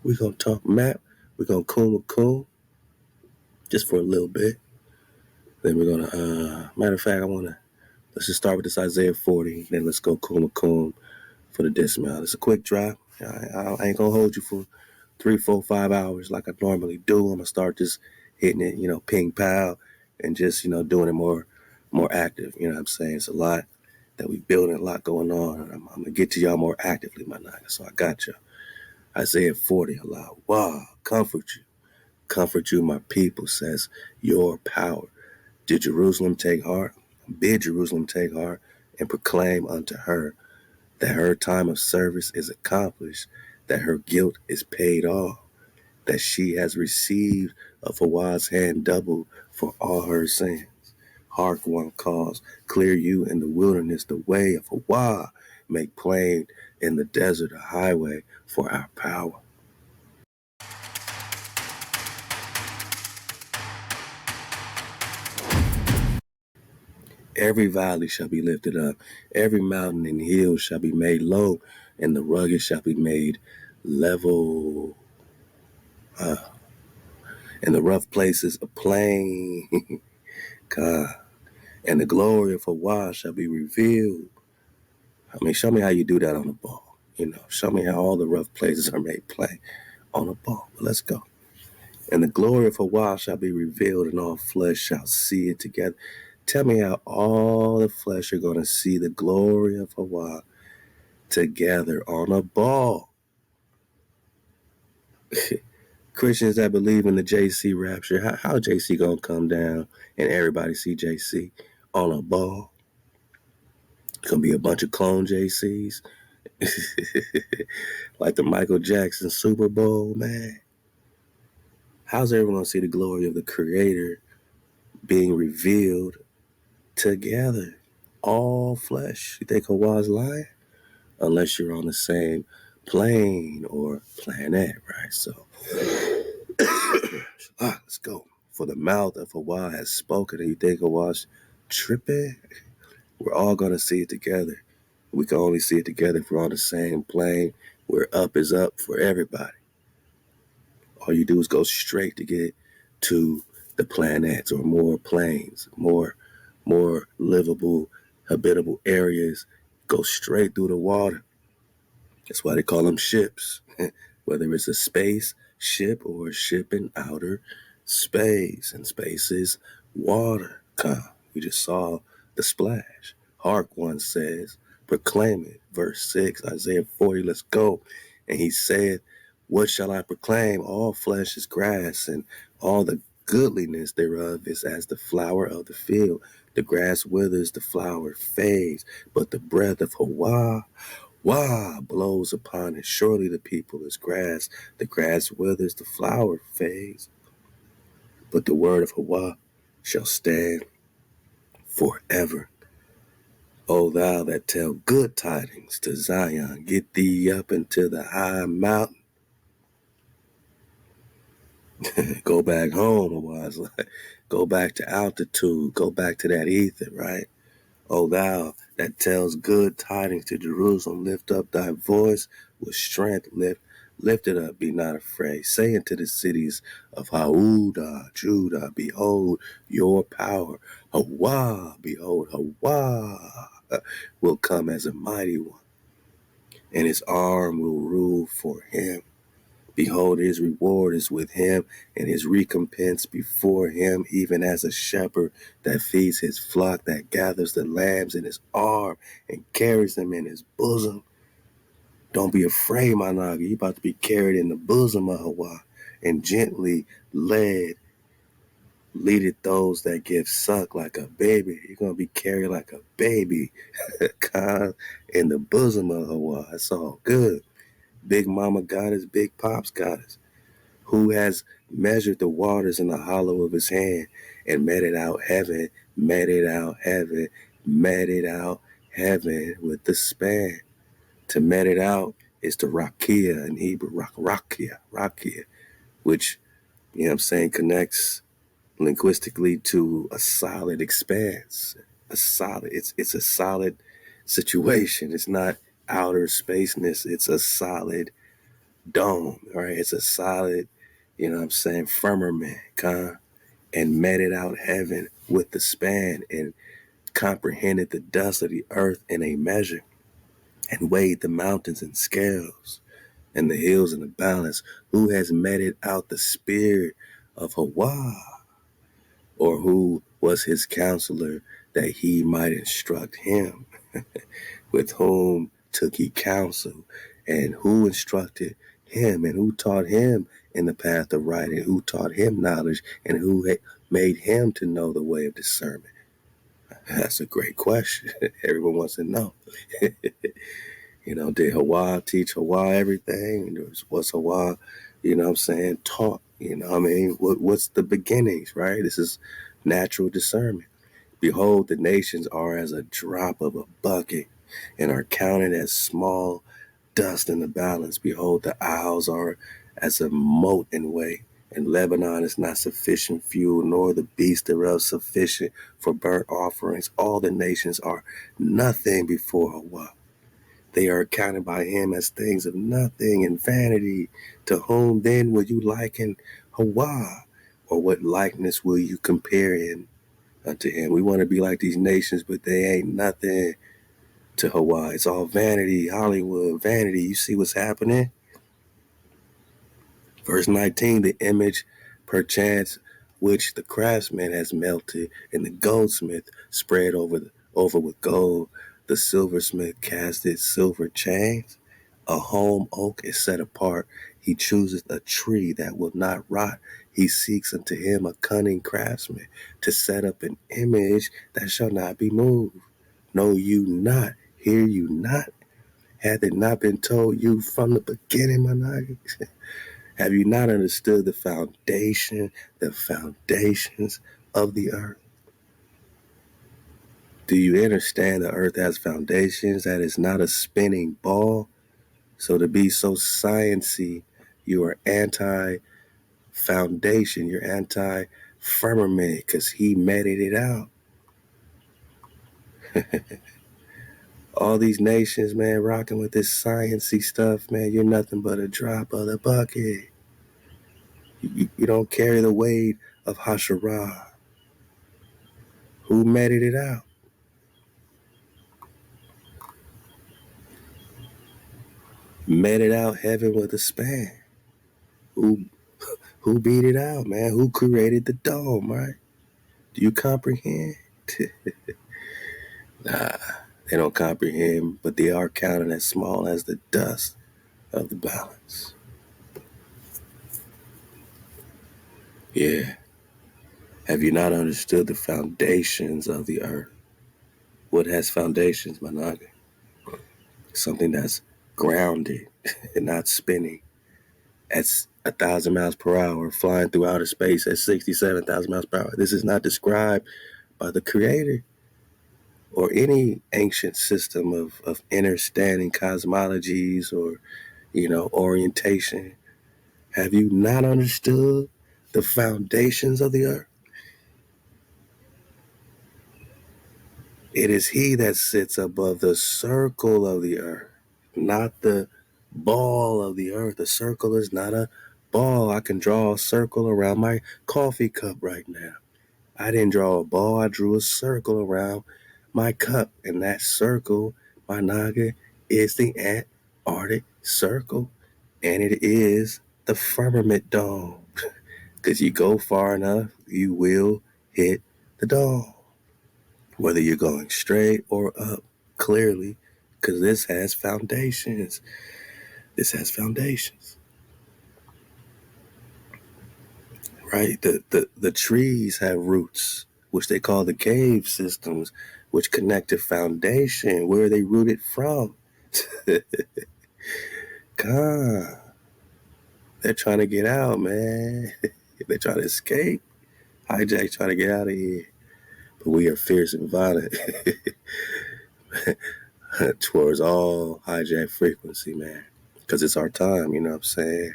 We're going to talk map. We're going to coom just for a little bit. Then we're going to, matter of fact, let's just start with this Isaiah 40. Then let's go coom for the dismount. It's a quick drop. I ain't going to hold you for 3, 4, 5 hours like I normally do. I'm going to start just hitting it, ping pow, and just, doing it more active. You know what I'm saying? It's a lot that we building, a lot going on. And I'm going to get to y'all more actively, my nigga. So I got you. Isaiah 40, Halal HaWah, comfort you, my people, says your power. Did Jerusalem take heart? Bid Jerusalem take heart and proclaim unto her that her time of service is accomplished, that her guilt is paid off, that she has received of Hawah's hand double for all her sins. Hark one calls, clear you in the wilderness the way of Hawah, make plain in the desert a highway for our power. Every valley shall be lifted up, every mountain and hill shall be made low, and the rugged shall be made level, and the rough places a plain. God. And the glory of Hawah shall be revealed. Show me how you do that on the ball. Show me how all the rough places are made plain on the ball. But let's go. And the glory of Hawah shall be revealed, and all flesh shall see it together. Tell me how all the flesh are going to see the glory of Hawah together on a ball. Christians that believe in the JC rapture, how JC going to come down and everybody see JC on a ball? It's going to be a bunch of clone JCs. Like the Michael Jackson Super Bowl, man. How's everyone going to see the glory of the Creator being revealed together? All flesh. You think Hawah's lying? Unless you're on the same plane or planet, right? So, let's go. For the mouth of Hawah has spoken, and you think Hawah's tripping? We're all going to see it together. We can only see it together if we're on the same plane, where up is up for everybody. All you do is go straight to get to the planets or more planes, more livable, habitable areas. Go straight through the water. That's why they call them ships. Whether it's a space ship or a ship in outer space. And space is water. We just saw the splash. Hark, one says, proclaim it. Verse 6, Isaiah 40, let's go. And he said, what shall I proclaim? All flesh is grass, and all the goodliness thereof is as the flower of the field. The grass withers, the flower fades, but the breath of Hawah blows upon it. Surely the people is grass. The grass withers, the flower fades, but the word of Hawah shall stand forever. O thou that tell good tidings to Zion, get thee up into the high mountain. Go back home, Hawah's like, go back to altitude, go back to that ether, right? O thou that tells good tidings to Jerusalem, lift up thy voice with strength, lift it up, be not afraid. Say unto the cities of Judah, behold your power. Hawah, behold, Hawah will come as a mighty one, and his arm will rule for him. Behold, his reward is with him, and his recompense before him, even as a shepherd that feeds his flock, that gathers the lambs in his arm and carries them in his bosom. Don't be afraid, my naga. You're about to be carried in the bosom of Hawah and gently leadeth those that give suck like a baby. You're going to be carried like a baby in the bosom of Hawah. It's all good. Big mama goddess, big pops goddess, who has measured the waters in the hollow of his hand and meted out heaven with the span. To met it out is to rakia in Hebrew, rakia, which, connects linguistically to a solid expanse. It's a solid situation. It's not outer spaceness. It's a solid dome, right? It's a solid, you know what I'm saying, firmament, and meted out heaven with the span and comprehended the dust of the earth in a measure and weighed the mountains in scales and the hills in a balance. Who has meted out the spirit of HaWah, or who was his counselor that he might instruct him? With whom took he counsel, and who instructed him, and who taught him in the path of right, and who taught him knowledge, and who made him to know the way of discernment? That's a great question. Everyone wants to know. Did HaWah teach HaWah everything? Was HaWah, what I'm saying, taught? What's the beginnings, right? This is natural discernment. Behold, the nations are as a drop of a bucket and are counted as small dust in the balance. Behold, the isles are as a mote in weight, and Lebanon is not sufficient fuel, nor the beast thereof sufficient for burnt offerings. All the nations are nothing before HaWah. They are accounted by him as things of nothing and vanity. To whom then will you liken HaWah? Or what likeness will you compare him unto him? We want to be like these nations, but they ain't nothing to HaWah. It's all vanity, Hollywood, vanity. You see what's happening? Verse 19, the image perchance which the craftsman has melted, and the goldsmith spread over with gold. The silversmith casted silver chains. A holm oak is set apart. He chooseth a tree that will not rot. He seeks unto him a cunning craftsman to set up an image that shall not be moved. Know you not? Hear you not? Hath it not been told you from the beginning, my niggas? Have you not understood the foundations of the earth? Do you understand the earth has foundations, that is not a spinning ball? So to be so sciency, you are anti-foundation, you're anti-firmament, because he meted it out. All these nations, man, rocking with this sciency stuff, man, you're nothing but a drop of the bucket. You don't carry the weight of Hasharah. Who meted it out? Meted out heaven with a span. Who beat it out, man? Who created the dome, right? Do you comprehend? Nah, they don't comprehend, but they are counted as small as the dust of the balance. Yeah. Have you not understood the foundations of the earth? What has foundations, Managa? Something that's grounded and not spinning at 1,000 miles per hour, flying through outer space at 67,000 miles per hour. This is not described by the Creator or any ancient system of understanding cosmologies or, orientation. Have you not understood the foundations of the earth? It is he that sits above the circle of the earth, not the ball of the earth. The circle is not a ball. I can draw a circle around my coffee cup right now. I didn't draw a ball. I drew a circle around my cup. And that circle, my naga, is the Antarctic Circle. And it is the firmament dome. Because you go far enough, you will hit the dome. Whether you're going straight or up, clearly, because this has foundations. This has foundations, right? The trees have roots, which they call the cave systems, which connect to foundation. Where are they rooted from? God, they're trying to get out, man. They're trying to escape. Hijack trying to get out of here. But we are fierce and violent towards all hijack frequency, man. Because it's our time, you know what I'm saying?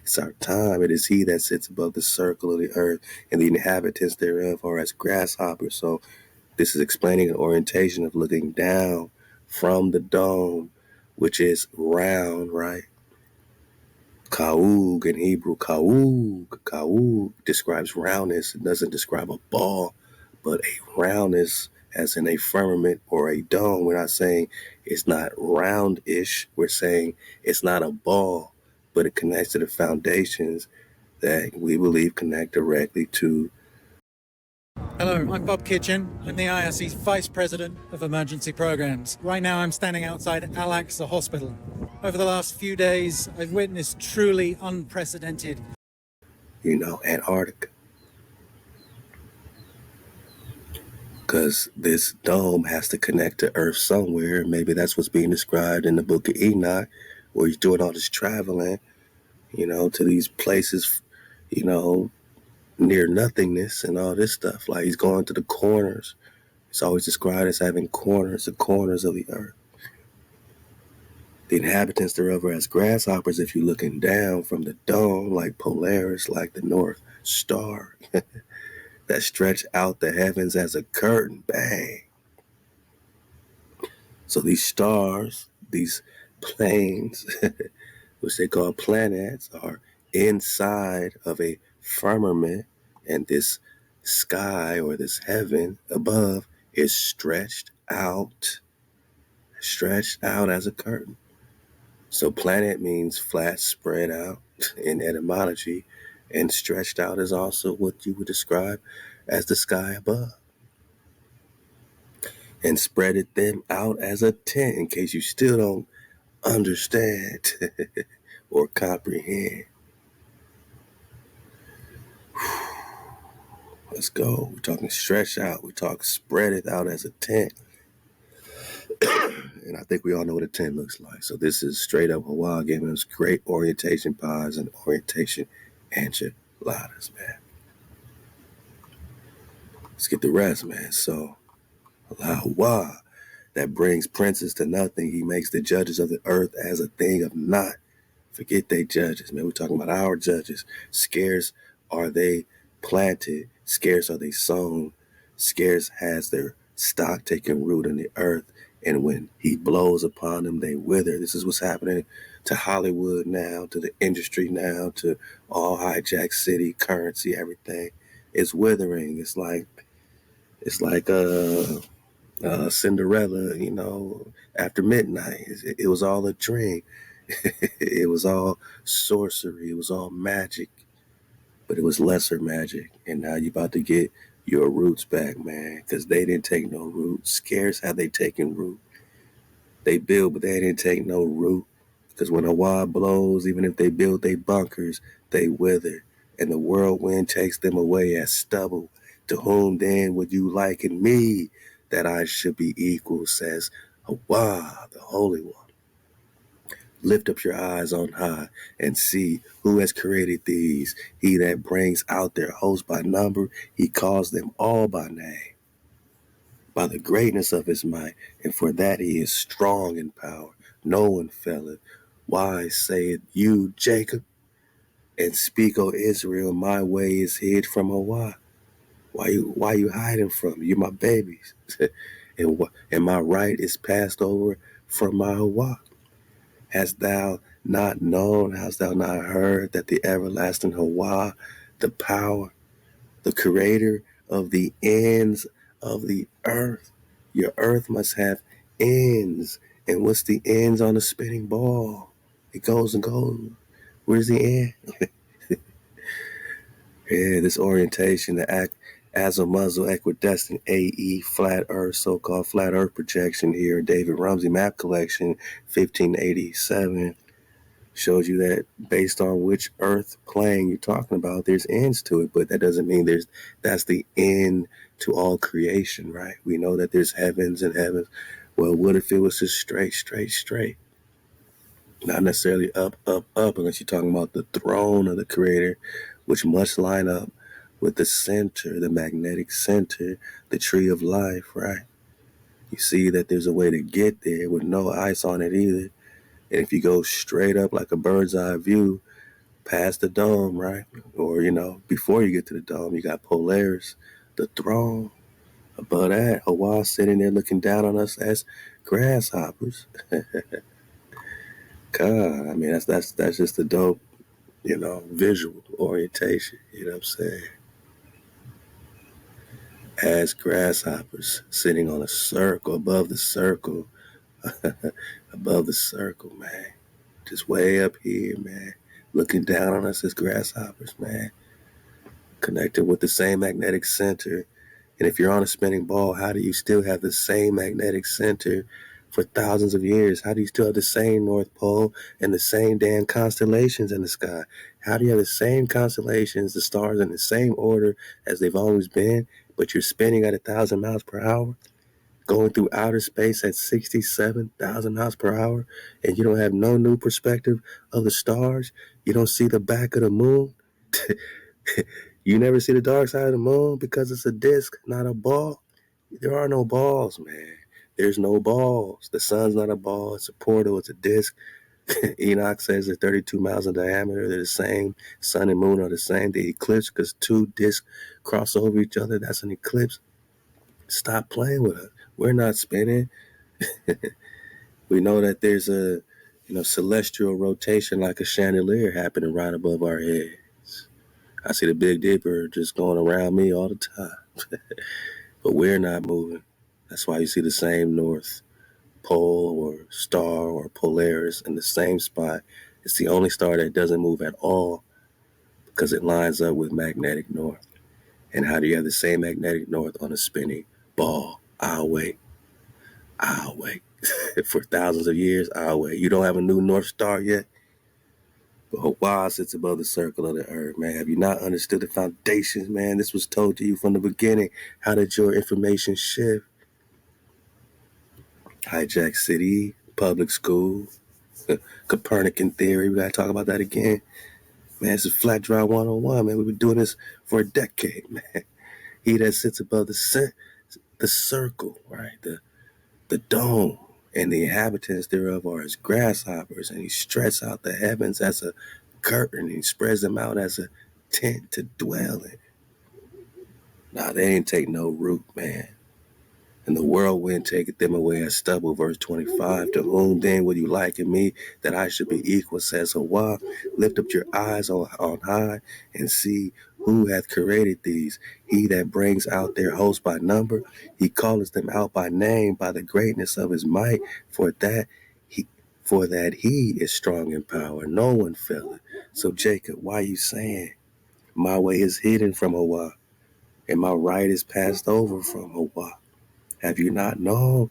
It's our time. It is he that sits above the circle of the earth, and the inhabitants thereof are as grasshoppers. So this is explaining an orientation of looking down from the dome, which is round, right? Ka'ug in Hebrew, Ka'ug describes roundness. It doesn't describe a ball, but a roundness as in a firmament or a dome. We're not saying it's not roundish. We're saying it's not a ball, but it connects to the foundations that we believe connect directly to. Hello, I'm Bob Kitchen. I'm the IRC's Vice President of Emergency Programs. Right now I'm standing outside Al-Aqsa Hospital. Over the last few days, I've witnessed truly unprecedented, Antarctica. Because this dome has to connect to Earth somewhere. Maybe that's what's being described in the book of Enoch, where he's doing all this traveling, to these places, near nothingness and all this stuff. Like he's going to the corners. It's always described as having corners, the corners of the earth. The inhabitants thereof are as grasshoppers if you're looking down from the dome, like Polaris, like the North Star, that stretch out the heavens as a curtain. Bang. So these stars, these planes, which they call planets, are inside of a firmament, and this sky or this heaven above is stretched out as a curtain. So planet means flat, spread out in etymology, and stretched out is also what you would describe as the sky above. And spreaded them out as a tent, in case you still don't understand or comprehend. Let's go. We're talking stretch out. We're talking spread it out as a tent. And I think we all know what a tent looks like. So this is straight up HaWah giving us great orientation pies and orientation enchiladas, man. Let's get the rest, man. So Halal HaWah, that brings princes to nothing. He makes the judges of the earth as a thing of naught. Forget they judges, man. We're talking about our judges. Scarce are they planted, scarce are they sown, scarce has their stock taken root in the earth, and when he blows upon them, they wither. This is what's happening to Hollywood now, to the industry now, to all hijack city, currency, everything. It's withering. It's like Cinderella, after midnight. It was all a dream. It was all sorcery. It was all magic, but it was lesser magic. And now you're about to get your roots back, man, because they didn't take no root. Scarce have they taken root. They build, but they didn't take no root. Because when a wind blows, even if they build their bunkers, they wither. And the whirlwind takes them away as stubble. To whom then would you liken me, that I should be equal, says HaWah, the Holy One. Lift up your eyes on high and see who has created these. He that brings out their host by number, he calls them all by name, by the greatness of his might, and for that he is strong in power. No one faileth. Why saith you, Jacob? And speak, O Israel, my way is hid from HaWah. Why you hiding from me? You're my babies. and my right is passed over from my HaWah. Hast thou not known, hast thou not heard that the everlasting HaWah, the power, the creator of the ends of the earth, your earth must have ends. And what's the ends on a spinning ball? It goes and goes. Where's the end? Yeah, this orientation, the act as a muzzle equidistant AE flat earth, so-called flat earth projection here, David Rumsey map collection, 1587, shows you that based on which earth plane you're talking about, there's ends to it, but that doesn't mean that's the end to all creation, right? We know that there's heavens and heavens. Well, what if it was just straight? Not necessarily up, unless you're talking about the throne of the creator, which must line up with the center, the magnetic center, the tree of life, right? You see that there's a way to get there with no ice on it either. And if you go straight up like a bird's eye view past the dome, right? Or, before you get to the dome, you got Polaris, the throne. Above that, HaWah sitting there looking down on us as grasshoppers. God, I mean, that's just a dope visual orientation, you know what I'm saying? As grasshoppers sitting on a circle, above the circle, man. Just way up here, man. Looking down on us as grasshoppers, man. Connected with the same magnetic center. And if you're on a spinning ball, how do you still have the same magnetic center for thousands of years? How do you still have the same North Pole and the same damn constellations in the sky? How do you have the same constellations, the stars in the same order as they've always been, but you're spinning at 1,000 miles per hour, going through outer space at 67,000 miles per hour, and you don't have no new perspective of the stars? You don't see the back of the moon? You never see the dark side of the moon because it's a disc, not a ball? There are no balls, man. There's no balls. The sun's not a ball. It's a portal. It's a disc. Enoch says they're 32 miles in diameter. They're the same. Sun and moon are the same. The eclipse, because two discs cross over each other, that's an eclipse. Stop playing with us. We're not spinning. We know that there's a celestial rotation like a chandelier happening right above our heads. I see the Big Dipper just going around me all the time. But we're not moving. That's why you see the same North Pole or star or Polaris in the same spot. It's the only star that doesn't move at all because it lines up with magnetic north. And how do you have the same magnetic north on a spinning ball? I'll wait. I'll wait. For thousands of years, I'll wait. You don't have a new North Star yet? But HaWah sits above the circle of the earth, man. Have you not understood the foundations, man? This was told to you from the beginning. How did your information shift? Hijack City, public school, Copernican theory. We got to talk about that again. Man, this is Flat Dry 101, man. We've been doing this for a decade, man. He that sits above the circle, right? The dome, and the inhabitants thereof are as grasshoppers, and he stretches out the heavens as a curtain, and he spreads them out as a tent to dwell in. Nah, they ain't take no root, man. And the whirlwind taketh them away as stubble. Verse 25, to whom then would you liken me, that I should be equal, says HaWah? Lift up your eyes on high, and see who hath created these. He that brings out their host by number, he calleth them out by name, by the greatness of his might, for that he is strong in power. No one faileth. So Jacob, why you saying my way is hidden from HaWah, and my right is passed over from HaWah? Have you not known?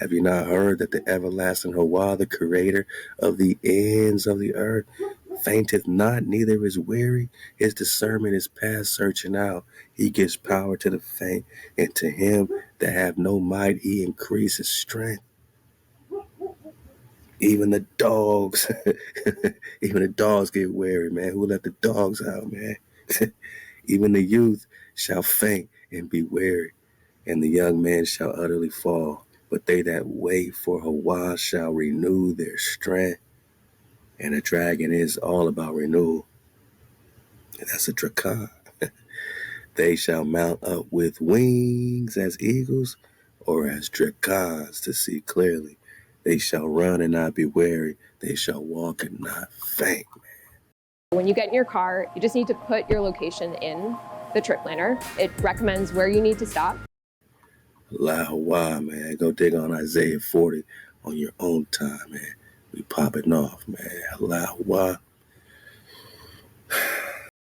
Have you not heard that the everlasting HaWah, the creator of the ends of the earth, fainteth not, neither is weary? His discernment is past searching out. He gives power to the faint, and to him that have no might, he increases strength. Even the dogs, even the dogs get weary, man. Who let the dogs out, man? Even the youth shall faint and be weary, and the young men shall utterly fall. But they that wait for HaWah shall renew their strength. And a dragon is all about renewal. And that's a dragon. They shall mount up with wings as eagles, or as dragons to see clearly. They shall run and not be weary. They shall walk and not faint. When you get in your car, you just need to put your location in the trip planner. It recommends where you need to stop. Halal HaWah, man. Go dig on Isaiah 40 on your own time, man. We popping off, man. Halal HaWah.